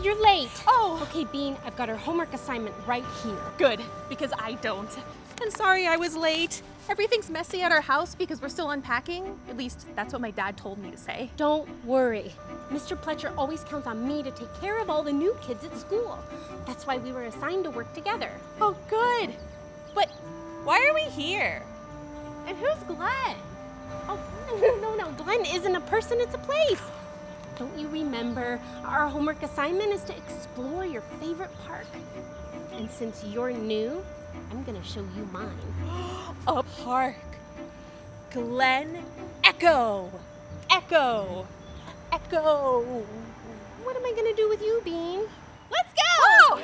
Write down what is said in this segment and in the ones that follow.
you're late. Oh. Okay, Bean, I've got her homework assignment right here. Good, because I don't. And sorry I was late. Everything's messy at our house because we're still unpacking. At least that's what my dad told me to say. Don't worry. Mr. Pletcher always counts on me to take care of all the new kids at school. That's why we were assigned to work together. Oh, good. But why are we here? And who's Glen? Oh, no. Glen isn't a person, it's a place. Don't you remember? Our homework assignment is to explore your favorite park. And since you're new, I'm gonna show you mine. A park. Glen Echo. Echo. Echo. What am I gonna do with you, Bean? Let's go!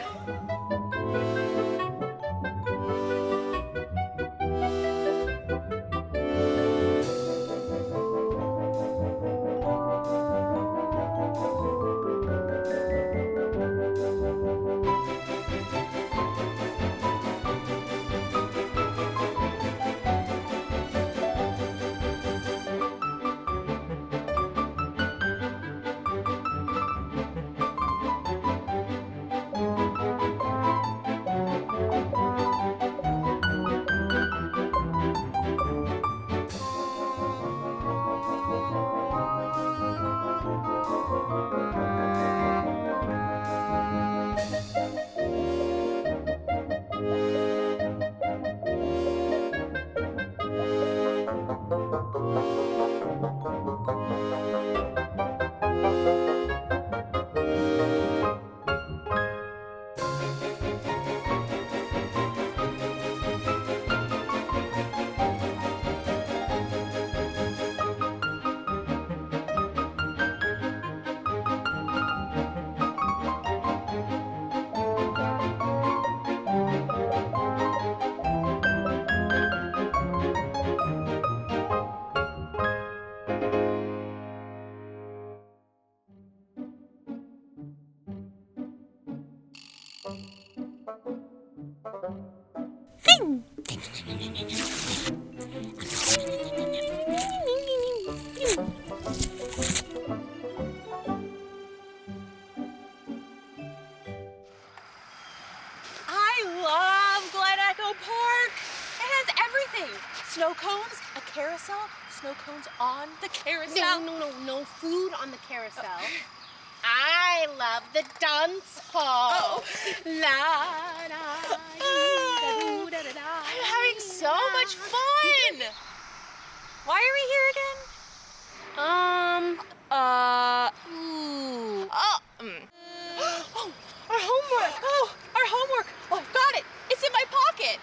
Snow cones, a carousel, snow cones on the carousel. No food on the carousel. I love the dance hall. Oh. I'm having so much fun. Why are we here again? Oh, our homework. Oh, our homework. Oh, I've got it. It's in my pocket.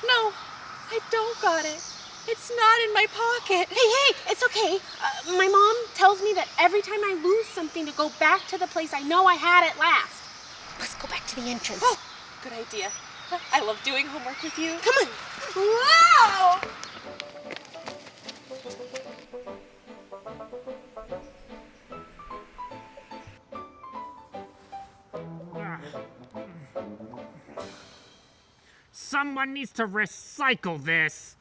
No, I don't got it. It's not in my pocket. Hey, it's okay. My mom tells me that every time I lose something to go back to the place I know I had it last. Let's go back to the entrance. Oh, good idea. I love doing homework with you. Come on. Wow! Someone needs to recycle this.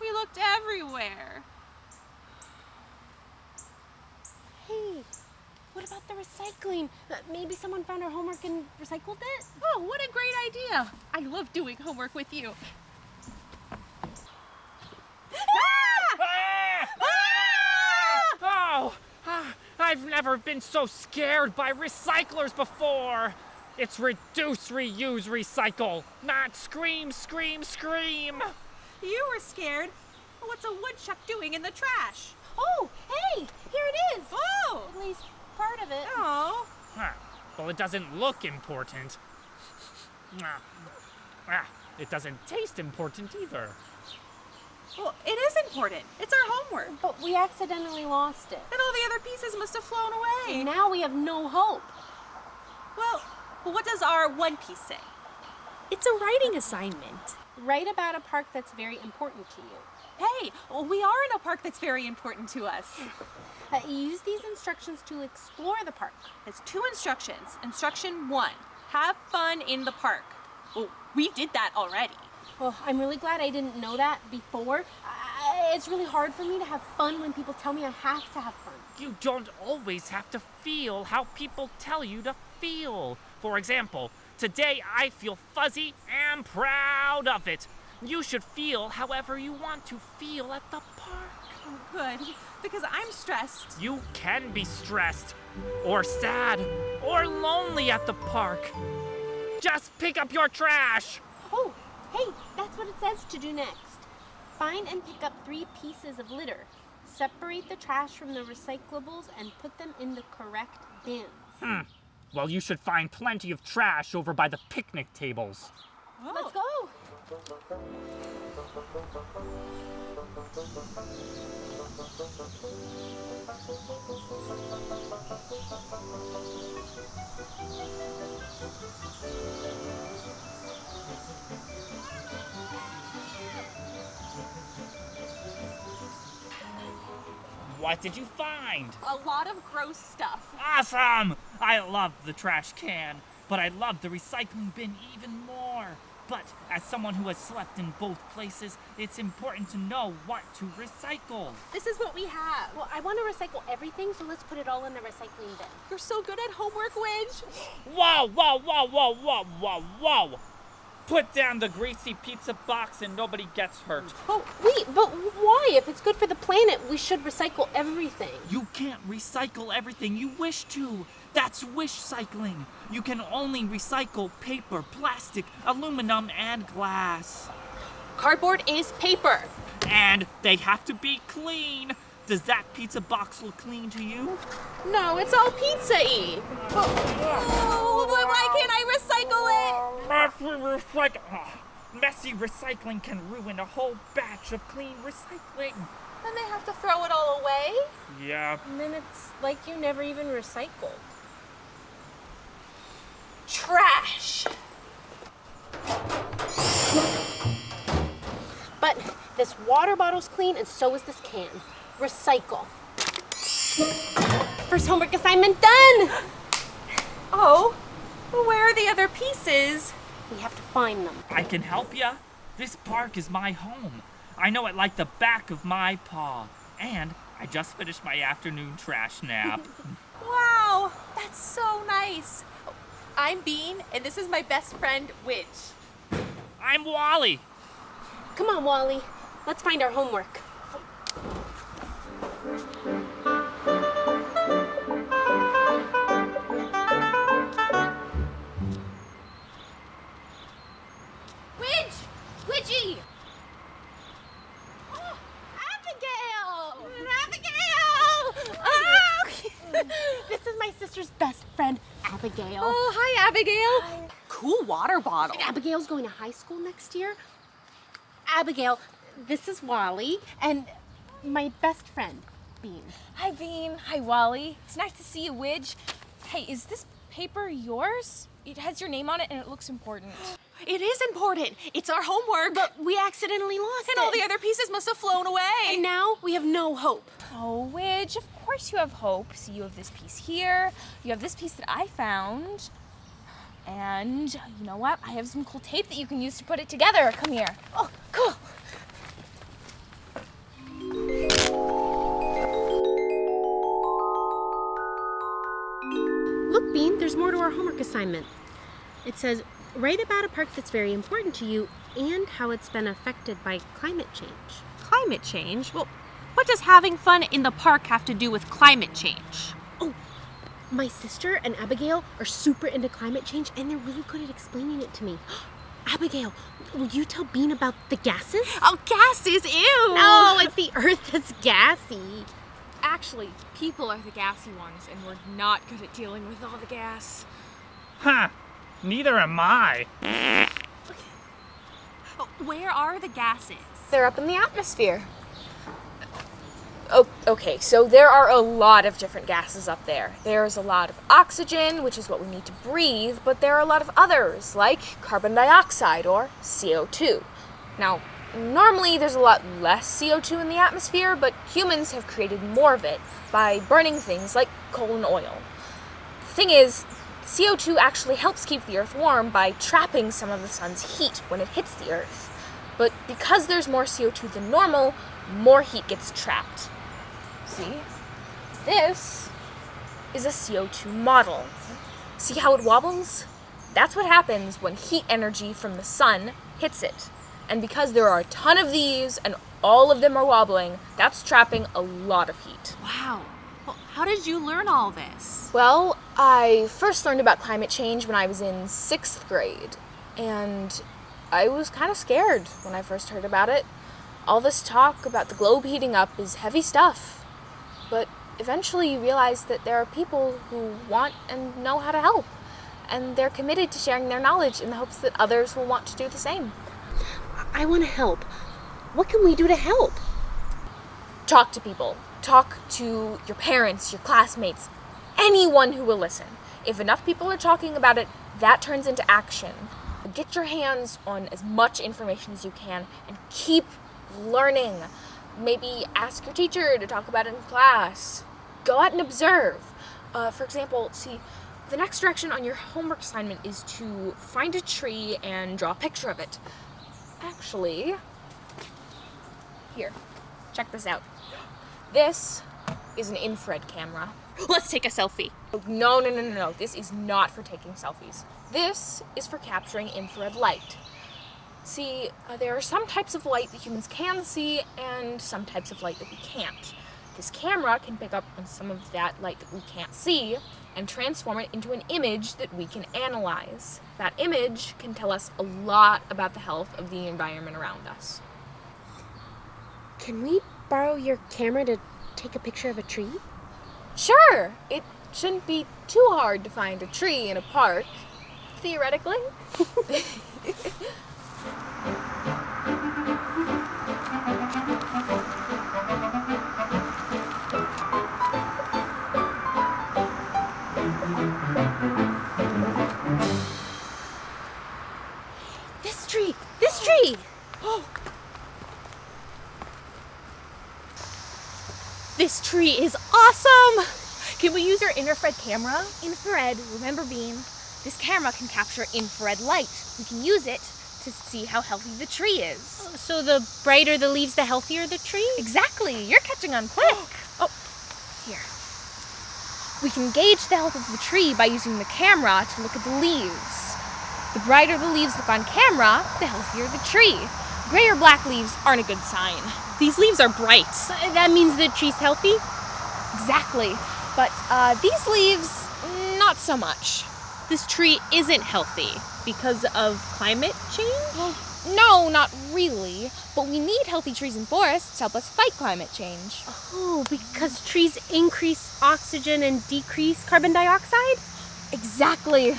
We looked everywhere. Hey, what about the recycling? Maybe someone found our homework and recycled it? Oh, what a great idea. I love doing homework with you. I've never been so scared by recyclers before. It's reduce, reuse, recycle, not scream, scream, scream. You were scared. What's a woodchuck doing in the trash? Oh, hey, here it is. Oh! At least part of it. Oh. Well, it doesn't look important. It doesn't taste important either. Well, it is important. It's our homework. But we accidentally lost it. And all the other pieces must have flown away. And now we have no hope. Well, what does our one piece say? It's a writing assignment. Write about a park that's very important to you. Hey, we are in a park that's very important to us. Use these instructions to explore the park. There's 2 instructions. Instruction 1, have fun in the park. Well, we did that already. Well, I'm really glad I didn't know that before. It's really hard for me to have fun when people tell me I have to have fun. You don't always have to feel how people tell you to feel. For example, today I feel fuzzy and proud of it. You should feel however you want to feel at the park. Oh, good, because I'm stressed. You can be stressed, or sad, or lonely at the park. Just pick up your trash. Oh, hey, that's what it says to do next. Find and pick up 3 pieces of litter. Separate the trash from the recyclables and put them in the correct bins. Well, you should find plenty of trash over by the picnic tables. Oh. Let's go. What did you find? A lot of gross stuff. Awesome! I love the trash can, but I love the recycling bin even more. But as someone who has slept in both places, it's important to know what to recycle. This is what we have. Well, I want to recycle everything, so let's put it all in the recycling bin. You're so good at homework, Widge. Whoa, whoa, whoa, whoa, whoa, whoa, whoa! Put down the greasy pizza box and nobody gets hurt. Oh, wait, but why? If it's good for the planet, we should recycle everything. You can't recycle everything you wish to. That's wish cycling. You can only recycle paper, plastic, aluminum, and glass. Cardboard is paper. And they have to be clean. Does that pizza box look clean to you? No, it's all pizza-y. Oh, but why can't I recycle it? Messy recycling can ruin a whole batch of clean recycling. Then they have to throw it all away? Yeah. And then it's like you never even recycled. Trash. But this water bottle's clean, and so is this can. Recycle. First homework assignment done! Oh, well, where are the other pieces? We have to find them. I can help ya. This park is my home. I know it like the back of my paw. And I just finished my afternoon trash nap. Wow, that's so nice. I'm Bean, and this is my best friend, Widge. I'm Wally. Come on, Wally. Let's find our homework. Widgie! Oh, Abigail! Oh! This is my sister's best friend, Abigail. Oh, hi, Abigail. Cool water bottle. Abigail's going to high school next year. Abigail, this is Wally, and my best friend, Bean. Hi, Bean. Hi, Wally. It's nice to see you, Widge. Hey, is this paper yours? It has your name on it and it looks important. It is important. It's our homework. But we accidentally lost it. And all the other pieces must have flown away. And now we have no hope. Oh, Widge, of course you have hope. So you have this piece here. You have this piece that I found. And you know what? I have some cool tape that you can use to put it together. Come here. Oh, cool. Look, Bean, there's more to our homework assignment. It says, write about a park that's very important to you and how it's been affected by climate change. Climate change? Well, what does having fun in the park have to do with climate change? Oh, my sister and Abigail are super into climate change, and they're really good at explaining it to me. Abigail, will you tell Bean about the gases? Oh, gases, ew! No, it's the earth that's gassy. Actually, people are the gassy ones, and we're not good at dealing with all the gas. Huh. Neither am I. Where are the gases? They're up in the atmosphere. Oh, okay, so there are a lot of different gases up there. There's a lot of oxygen, which is what we need to breathe, but there are a lot of others, like carbon dioxide or CO2. Now, normally there's a lot less CO2 in the atmosphere, but humans have created more of it by burning things like coal and oil. The thing is, CO2 actually helps keep the Earth warm by trapping some of the sun's heat when it hits the Earth. But because there's more CO2 than normal, more heat gets trapped. See? This is a CO2 model. See how it wobbles? That's what happens when heat energy from the sun hits it. And because there are a ton of these and all of them are wobbling, that's trapping a lot of heat. Wow. Well, how did you learn all this? Well, I first learned about climate change when I was in 6th grade, and I was kind of scared when I first heard about it. All this talk about the globe heating up is heavy stuff, but eventually you realize that there are people who want and know how to help, and they're committed to sharing their knowledge in the hopes that others will want to do the same. I want to help. What can we do to help? Talk to people. Talk to your parents, your classmates, anyone who will listen. If enough people are talking about it, that turns into action. Get your hands on as much information as you can and keep learning. Maybe ask your teacher to talk about it in class. Go out and observe. For example, see, the next direction on your homework assignment is to find a tree and draw a picture of it. Actually, here, check this out. This is an infrared camera. Let's take a selfie. No. This is not for taking selfies. This is for capturing infrared light. See, there are some types of light that humans can see and some types of light that we can't. This camera can pick up on some of that light that we can't see and transform it into an image that we can analyze. That image can tell us a lot about the health of the environment around us. Can we borrow your camera to take a picture of a tree? Sure! It shouldn't be too hard to find a tree in a park, theoretically. This tree! Oh. This tree is awesome! Can we use our infrared camera? Infrared, remember Bean, this camera can capture infrared light. We can use it to see how healthy the tree is. So the brighter the leaves, the healthier the tree? Exactly, you're catching on quick. Oh, here. We can gauge the health of the tree by using the camera to look at the leaves. The brighter the leaves look on camera, the healthier the tree. Gray or black leaves aren't a good sign. These leaves are bright. That means the tree's healthy? Exactly. But these leaves, not so much. This tree isn't healthy because of climate change? Well, no, not really. But we need healthy trees and forests to help us fight climate change. Oh, because trees increase oxygen and decrease carbon dioxide? Exactly.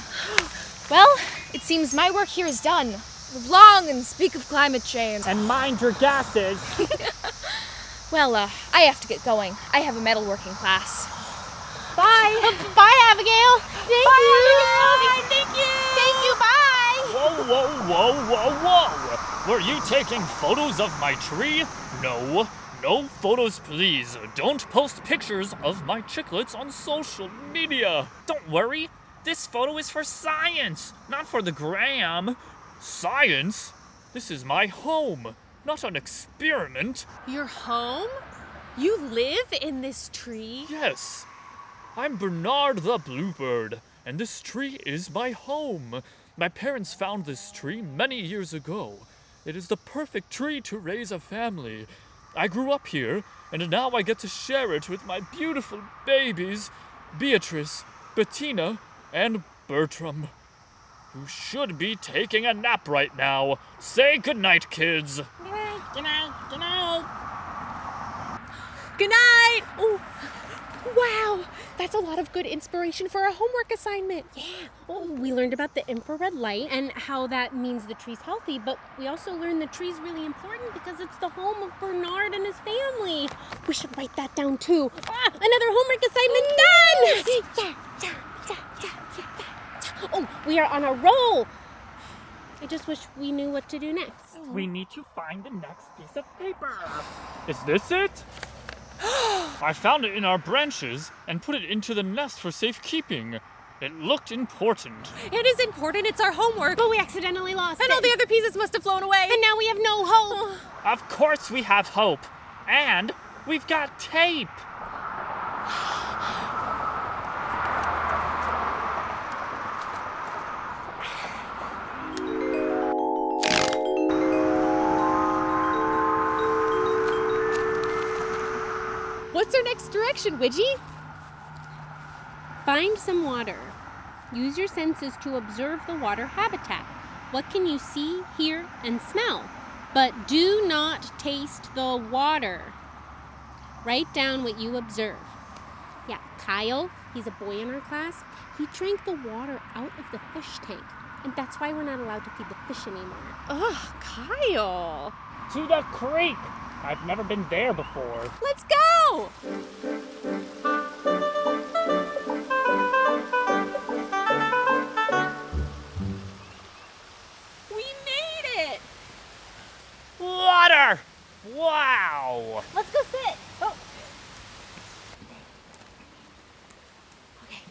Well, it seems my work here is done. Live long and speak of climate change. And mind your gases. Well, I have to get going. I have a metalworking class. Bye. Bye, Abigail. Thank Bye, you. Abigail. Thank you. Bye. Whoa. Were you taking photos of my tree? No photos, please. Don't post pictures of my chiclets on social media. Don't worry. This photo is for science, not for the gram. Science? This is my home, not an experiment. Your home? You live in this tree? Yes. I'm Bernard the Bluebird, and this tree is my home. My parents found this tree many years ago. It is the perfect tree to raise a family. I grew up here, and now I get to share it with my beautiful babies, Beatrice, Bettina, and Bertram, who should be taking a nap right now. Say goodnight, kids. Good night. Good night! Oh, wow! That's a lot of good inspiration for our homework assignment. Yeah. Well, we learned about the infrared light and how that means the tree's healthy, but we also learned the tree's really important because it's the home of Bernard and his family. We should write that down too. Another homework assignment done! Oh, we are on a roll. I just wish we knew what to do next. We need to find the next piece of paper. Is this it? I found it in our branches and put it into the nest for safekeeping. It looked important. It is important. It's our homework. But we accidentally lost it. And all the other pieces must have flown away. And now we have no hope. Of course we have hope. And we've got tape. What's our next direction, Widgie? Find some water. Use your senses to observe the water habitat. What can you see, hear, and smell? But do not taste the water. Write down what you observe. Yeah, Kyle, he's a boy in our class. He drank the water out of the fish tank. And that's why we're not allowed to feed the fish anymore. Ugh, Kyle. To the creek. I've never been there before. Let's go! We made it! Water! Wow! Let's go sit. Oh. Okay.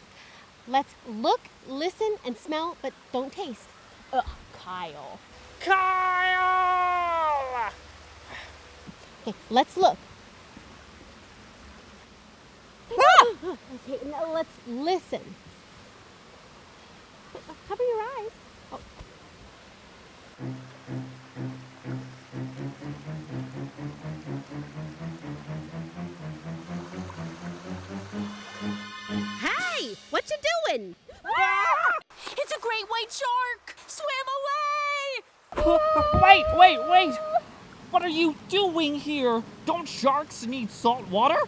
Let's look, listen, and smell, but don't taste. Ugh, Kyle. Kyle! Okay, let's look. Ah! Okay, now let's listen. Cover your eyes. Oh. Hey, what you doing? It's a great white shark! Swim away! Wait! What are you doing here? Don't sharks need salt water?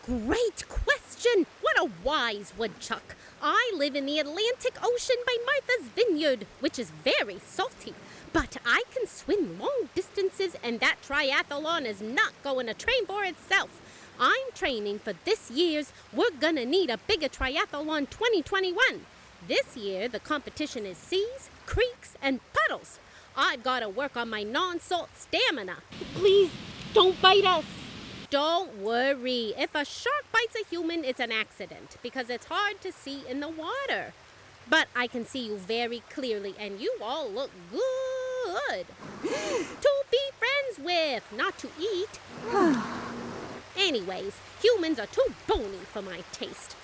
Great question! What a wise woodchuck. I live in the Atlantic Ocean by Martha's Vineyard, which is very salty. But I can swim long distances, and that triathlon is not going to train for itself. I'm training for this year's We're Gonna Need a Bigger Triathlon 2021. This year, the competition is seas, creeks, and puddles. I've got to work on my non-salt stamina. Please, don't bite us. Don't worry. If a shark bites a human, it's an accident because it's hard to see in the water. But I can see you very clearly, and you all look good. To be friends with, not to eat. Anyways, humans are too bony for my taste.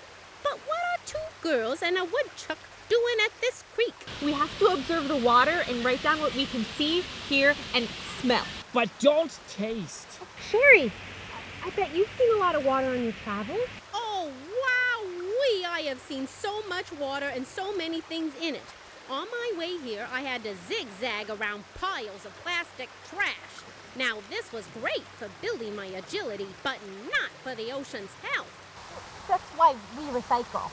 But what are two girls and a woodchuck doing at this creek? We have to observe the water and write down what we can see, hear, and smell. But don't taste. Sherry, I bet you've seen a lot of water on your travels. Oh, wow-wee! I have seen so much water and so many things in it. On my way here, I had to zigzag around piles of plastic trash. Now, this was great for building my agility, but not for the ocean's health. That's why we recycle.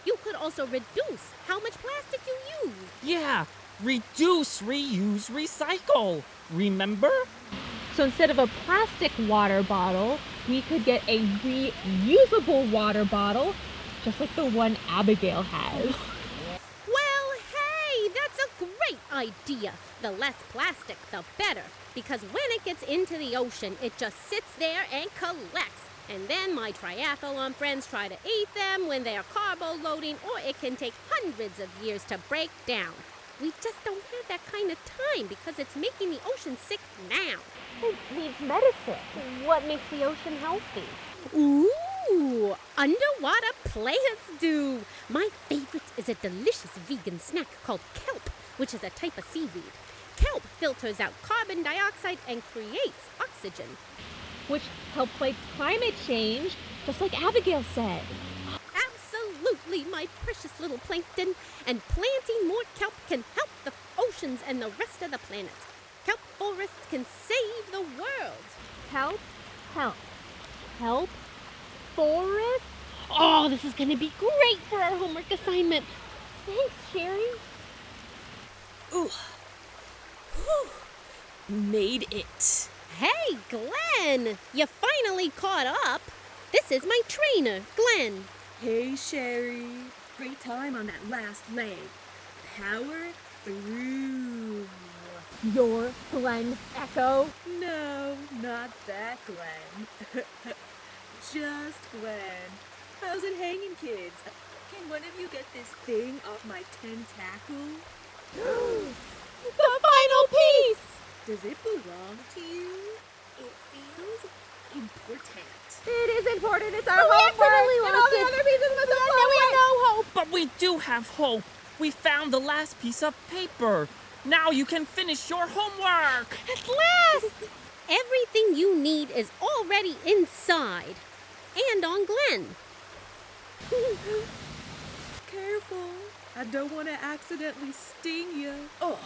You could also reduce how much plastic you use. Yeah, reduce, reuse, recycle. Remember? So instead of a plastic water bottle, we could get a reusable water bottle, just like the one Abigail has. Well, hey, that's a great idea. The less plastic, the better. Because when it gets into the ocean, it just sits there and collects. And then my triathlon friends try to eat them when they are carbo loading, or it can take hundreds of years to break down. We just don't have that kind of time because it's making the ocean sick now. It needs medicine. What makes the ocean healthy? Ooh, underwater plants do. My favorite is a delicious vegan snack called kelp, which is a type of seaweed. Kelp filters out carbon dioxide and creates oxygen. Which help fight climate change, just like Abigail said. Absolutely, my precious little plankton. And planting more kelp can help the oceans and the rest of the planet. Kelp forests can save the world. Help, forest. Oh, this is going to be great for our homework assignment. Thanks, Sherry. Ooh. Whew. Made it. Hey, Glen, you finally caught up. This is my trainer, Glen. Hey, Sherry. Great time on that last leg. Power through. Your Glen Echo? No, not that Glen. Just Glen. How's it hanging, kids? Can one of you get this thing off my tentacle? The final piece! Does it belong to you? It feels important. It is important. It's our But we homework. accidentally And all lost the it. other pieces must have Now we have no hope. But we do have hope. We found the last piece of paper. Now you can finish your homework. At last! Everything you need is already inside. And on Glen. Careful. I don't want to accidentally sting you. Oh.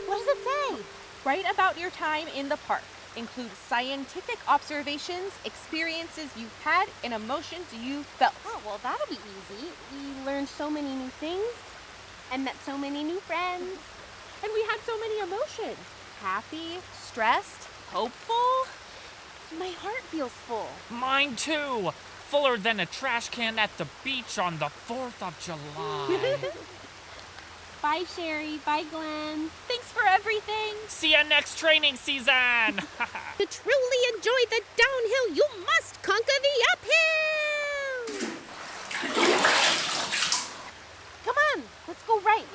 What does it say? Write about your time in the park. Include scientific observations, experiences you've had, and emotions you felt. Oh, well, that'll be easy. We learned so many new things and met so many new friends. And we had so many emotions. Happy, stressed, hopeful. My heart feels full. Mine too. Fuller than a trash can at the beach on the 4th of July. Bye, Sherry. Bye, Glen. Thanks for everything. See you next training season. To truly enjoy the downhill, you must conquer the uphill! Come on, let's go right.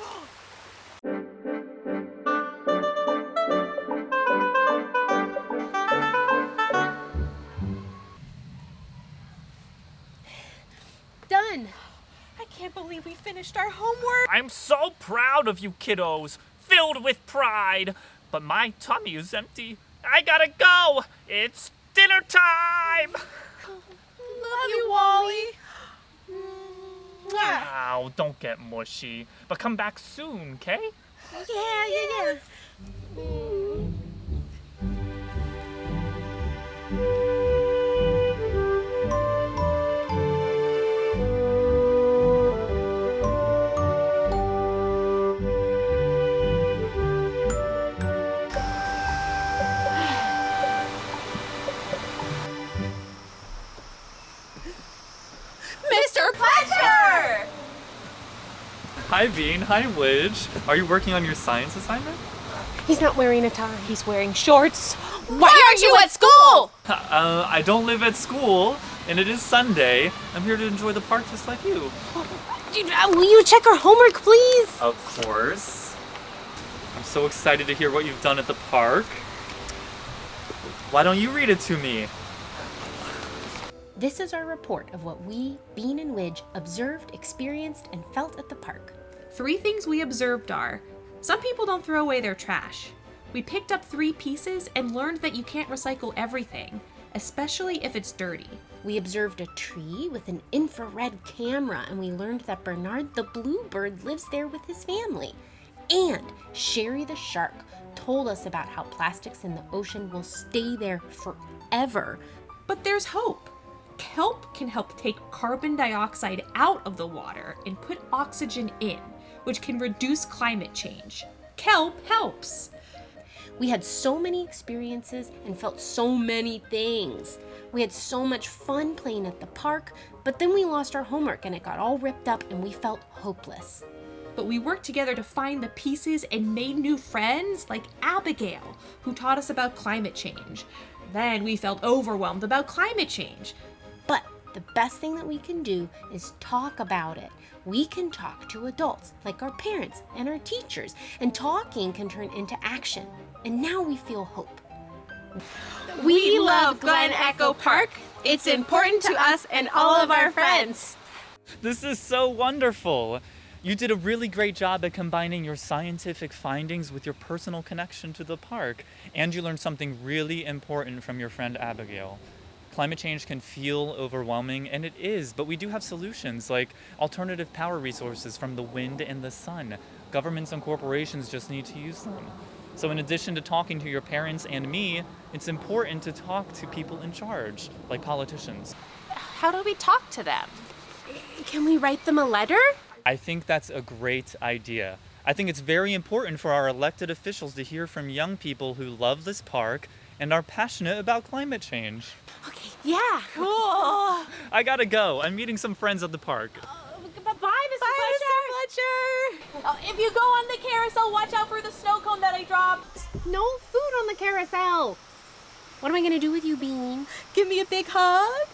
Done. I can't believe we finished our homework. I'm so proud of you kiddos, filled with pride. But my tummy is empty. I gotta go. It's dinner time. Love you, Wally. Ow, don't get mushy. But come back soon, okay? Yeah. Mr. Pletcher! Hi, Bean. Hi, Widge. Are you working on your science assignment? He's not wearing a tie. He's wearing shorts. Why aren't you at school? I don't live at school, and it is Sunday. I'm here to enjoy the park just like you. Will you check our homework, please? Of course. I'm so excited to hear what you've done at the park. Why don't you read it to me? This is our report of what we, Bean and Widge, observed, experienced, and felt at the park. 3 things we observed are: some people don't throw away their trash. We picked up 3 pieces and learned that you can't recycle everything, especially if it's dirty. We observed a tree with an infrared camera, and we learned that Bernard the bluebird lives there with his family. And Sherry the shark told us about how plastics in the ocean will stay there forever. But there's hope. Kelp can help take carbon dioxide out of the water and put oxygen in, which can reduce climate change. Kelp helps. We had so many experiences and felt so many things. We had so much fun playing at the park, but then we lost our homework and it got all ripped up and we felt hopeless. But we worked together to find the pieces and made new friends like Abigail, who taught us about climate change. Then we felt overwhelmed about climate change. But the best thing that we can do is talk about it. We can talk to adults, like our parents and our teachers, and talking can turn into action. And now we feel hope. We love Glen Echo Park. It's important to us and all of our friends. This is so wonderful. You did a really great job at combining your scientific findings with your personal connection to the park. And you learned something really important from your friend Abigail. Climate change can feel overwhelming, and it is, but we do have solutions like alternative power resources from the wind and the sun. Governments and corporations just need to use them. So in addition to talking to your parents and me, it's important to talk to people in charge, like politicians. How do we talk to them? Can we write them a letter? I think that's a great idea. I think it's very important for our elected officials to hear from young people who love this park and are passionate about climate change. Okay, Yeah. Cool. I gotta go. I'm meeting some friends at the park. Bye, Mr. Pletcher. If you go on the carousel, watch out for the snow cone that I dropped. No food on the carousel. What am I gonna do with you, Bean? Give me a big hug.